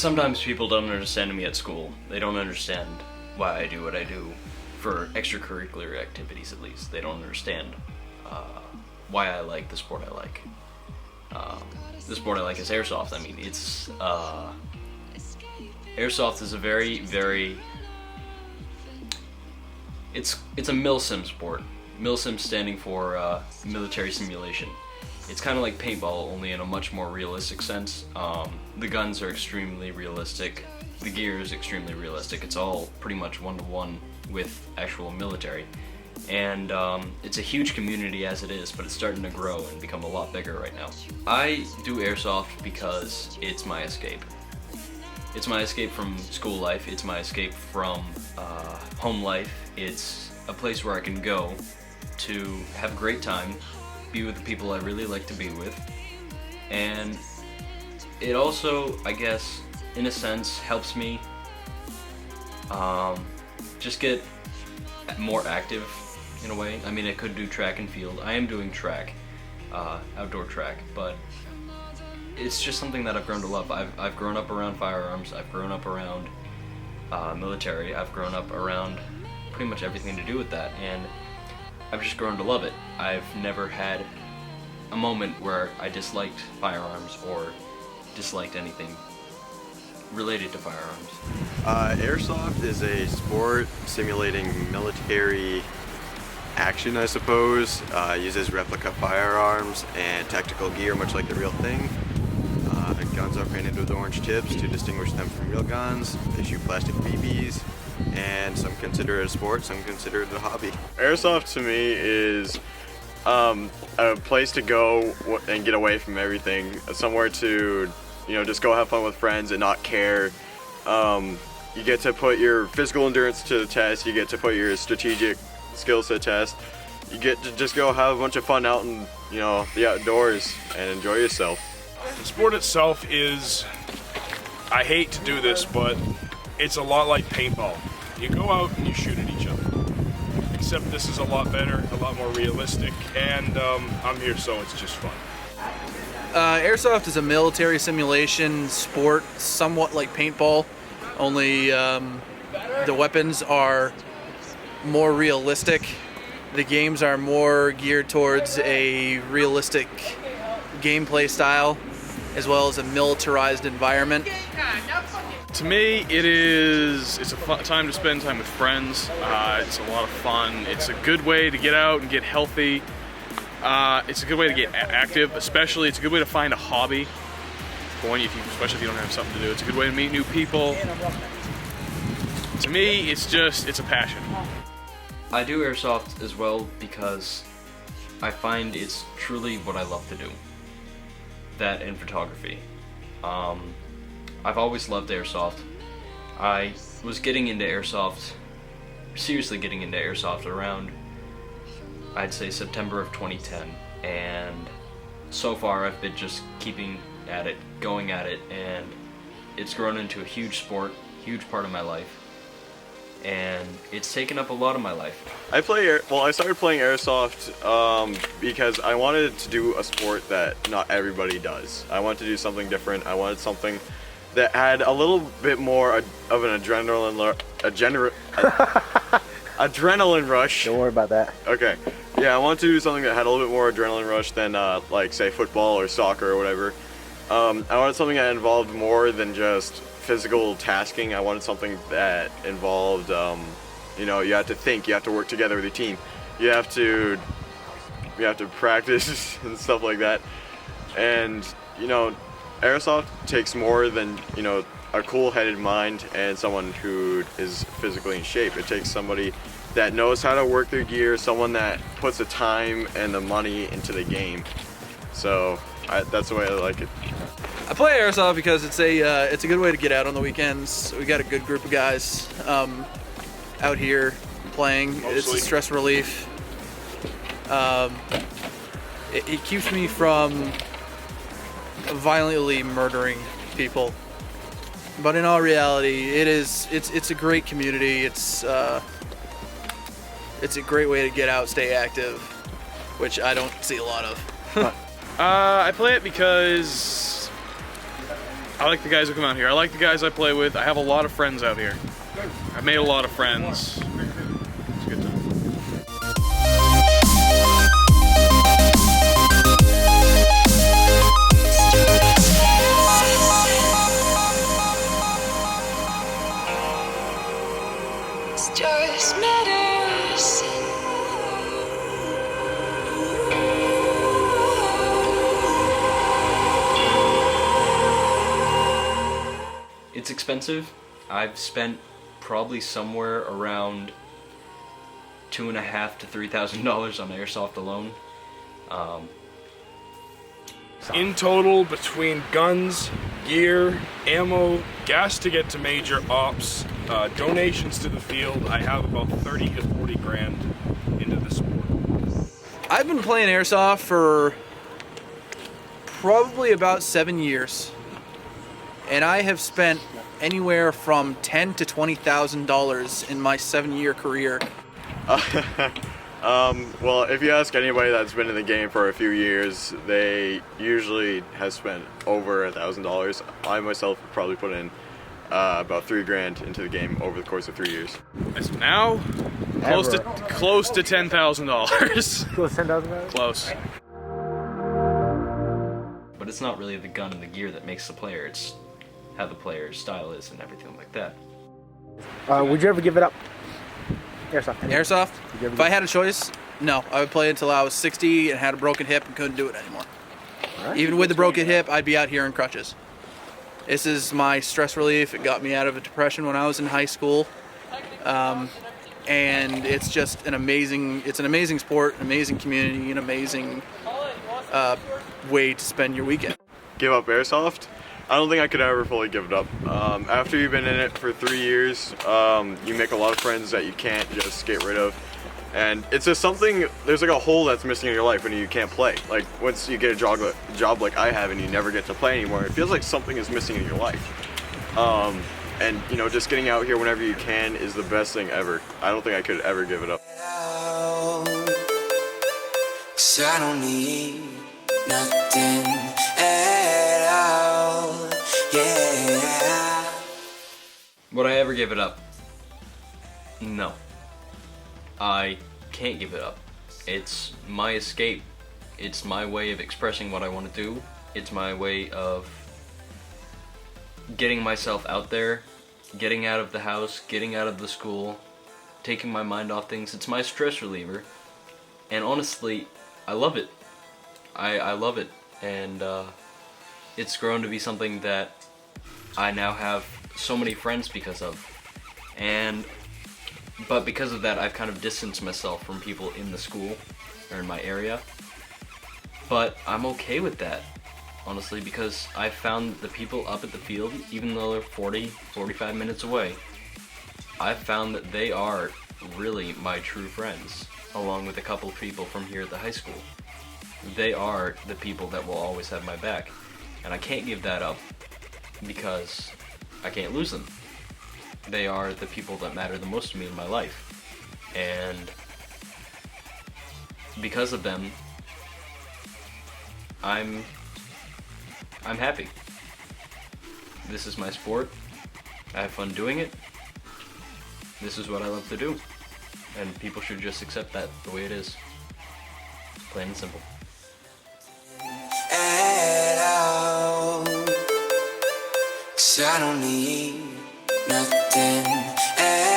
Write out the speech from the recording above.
sometimes people don't understand me at school. They don't understand why I do what I do, for extracurricular activities at least. They don't understand why I like the sport I like. The sport I like is airsoft. I mean, it's airsoft is a very, very... It's a milsim sport. Milsim standing for military simulation. It's kind of like paintball, only in a much more realistic sense. The guns are extremely realistic. The gear is extremely realistic. It's all pretty much one-to-one with actual military. And it's a huge community as it is, but it's starting to grow and become a lot bigger right now. I do airsoft because it's my escape. It's my escape from school life. It's my escape from home life. It's a place where I can go to have a great time, be with the people I really like to be with, and it also, I guess, in a sense, helps me just get more active in a way. I mean, I could do track and field. I am doing track, outdoor track, but it's just something that I've grown to love. I've grown up around firearms. I've grown up around military. I've grown up around pretty much everything to do with that, and I've just grown to love it. I've never had a moment where I disliked firearms or disliked anything related to firearms. Airsoft is a sport simulating military action, I suppose. Uses replica firearms and tactical gear, much like the real thing. Guns are painted with orange tips to distinguish them from real guns. They shoot plastic BBs, and some consider it a sport, some consider it a hobby. Airsoft to me is a place to go and get away from everything, somewhere to, you know, just go have fun with friends and not care. You get to put your physical endurance to the test, you get to put your strategic skills to the test, you get to just go have a bunch of fun out in, you know, the outdoors and enjoy yourself. The sport itself is, I hate to do this, but it's a lot like paintball. You go out and you shoot at each other. Except this is a lot better, a lot more realistic, and I'm here, so it's just fun. Airsoft is a military simulation sport, somewhat like paintball, only the weapons are more realistic. The games are more geared towards a realistic gameplay style, as well as a militarized environment. To me, it's a fun time to spend time with friends. It's a lot of fun. It's a good way to get out and get healthy. It's a good way to get active, especially it's a good way to find a hobby. Especially if you don't have something to do. It's a good way to meet new people. To me, it's a passion. I do airsoft as well because I find it's truly what I love to do. That and photography. I've always loved airsoft. I was getting into airsoft, seriously getting into airsoft around, I'd say September of 2010, and so far I've been just keeping at it, going at it, and it's grown into a huge sport, huge part of my life, and it's taken up a lot of my life. I started playing airsoft because I wanted to do a sport that not everybody does. I wanted to do something different. I wanted something that had a little bit more of an adrenaline rush. Don't worry about that. Okay. Yeah, I wanted to do something that had a little bit more adrenaline rush than like say football or soccer or whatever. I wanted something that involved more than just physical tasking. I wanted something that involved, you know, you have to think, you have to work together with your team, you have to practice and stuff like that. And you know, airsoft takes more than, you know, a cool-headed mind and someone who is physically in shape. It takes somebody that knows how to work their gear, someone that puts the time and the money into the game. So that's the way I like it. I play airsoft because it's a good way to get out on the weekends. We got a good group of guys out here playing. Mostly. It's a stress relief. It keeps me from violently murdering people. But in all reality, it's a great community. It's a great way to get out, stay active, which I don't see a lot of. I play it because I like the guys who come out here. I like the guys I play with. I have a lot of friends out here. I've made a lot of friends. It's a good time. Stars matters. It's expensive. I've spent probably somewhere around $2,500 to $3,000 on airsoft alone. In total, between guns, gear, ammo, gas to get to major ops, donations to the field, I have about 30 to 40 grand into the sport. I've been playing airsoft for probably about 7 years, and I have spent anywhere from $10,000 to $20,000 in my 7-year career. Well, if you ask anybody that's been in the game for a few years, they usually have spent over $1,000. I myself have probably put in about $3,000 into the game over the course of 3 years. As of now, close to $10,000. Close to $10,000? Close. But it's not really the gun and the gear that makes the player, it's how the player's style is and everything like that. Would you ever give it up? Airsoft. Airsoft? If I had a choice, no. I would play until I was 60 and had a broken hip and couldn't do it anymore. Right. Even with the broken hip, I'd be out here in crutches. This is my stress relief. It got me out of a depression when I was in high school. And it's just an amazing sport, an amazing community, an amazing way to spend your weekend. Give up airsoft? I don't think I could ever fully give it up. After you've been in it for 3 years, you make a lot of friends that you can't just get rid of. And it's just something, there's like a hole that's missing in your life when you can't play. Like once you get a job like I have and you never get to play anymore, it feels like something is missing in your life. And you know, just getting out here whenever you can is the best thing ever. I don't think I could ever give it up. 'Cause I don't need nothing at all. Yeah. Would I ever give it up? No. I can't give it up. It's my escape. It's my way of expressing what I want to do. It's my way of getting myself out there, getting out of the house, getting out of the school, taking my mind off things. It's my stress reliever. And honestly, I love it. I love it. And it's grown to be something that I now have so many friends because of. But because of that, I've kind of distanced myself from people in the school or in my area. But I'm okay with that, honestly, because I found the people up at the field, even though they're 40, 45 minutes away, I've found that they are really my true friends, along with a couple of people from here at the high school. They are the people that will always have my back, and I can't give that up because I can't lose them. They are the people that matter the most to me in my life, and because of them, I'm happy. This is my sport. I have fun doing it. This is what I love to do, and people should just accept that the way it is. Plain and simple. At all. 'Cause I don't need nothing at